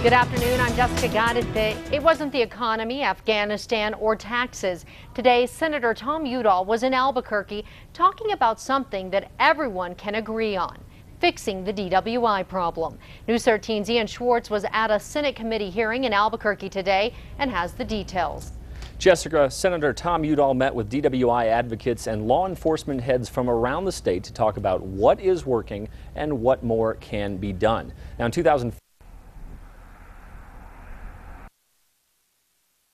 Good afternoon, I'm Jessica Gadde. It wasn't the economy, Afghanistan, or taxes. Today, Senator Tom Udall was in Albuquerque talking about something that everyone can agree on: fixing the DWI problem. News 13's Ian Schwartz was at a Senate committee hearing in Albuquerque today and has the details. Jessica, Senator Tom Udall met with DWI advocates and law enforcement heads from around the state to talk about what is working and what more can be done. Now, in 2004,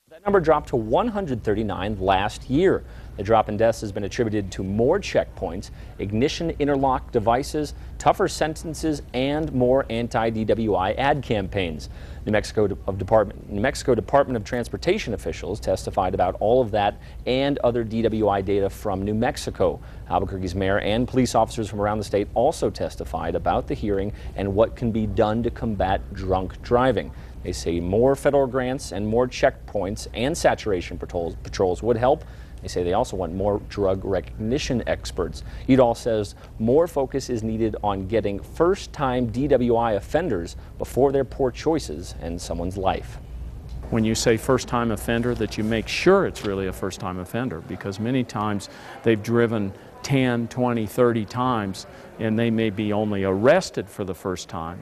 that number dropped to 139 last year. The drop in deaths has been attributed to more checkpoints, ignition interlock devices, tougher sentences, and more anti-DWI ad campaigns. New Mexico Department of Transportation officials testified about all of that and other DWI data from New Mexico. Albuquerque's mayor and police officers from around the state also testified about the hearing and what can be done to combat drunk driving. They say more federal grants and more checkpoints and saturation patrols would help. They say they also want more drug recognition experts. Udall says more focus is needed on getting first-time DWI offenders before their poor choices end someone's life. When you say first-time offender, that you make sure it's really a first-time offender, because many times they've driven 10, 20, 30 times and they may be only arrested for the first time.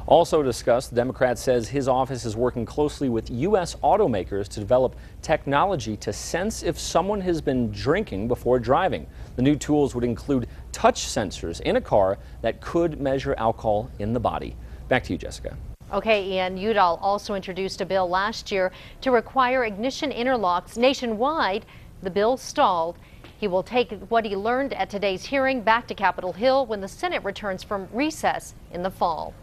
Also discussed, the Democrat says his office is working closely with U.S. automakers to develop technology to sense if someone has been drinking before driving. The new tools would include touch sensors in a car that could measure alcohol in the body. Back to you, Jessica. Okay, Ian, Udall also introduced a bill last year to require ignition interlocks nationwide. The bill stalled. He will take what he learned at today's hearing back to Capitol Hill when the Senate returns from recess in the fall.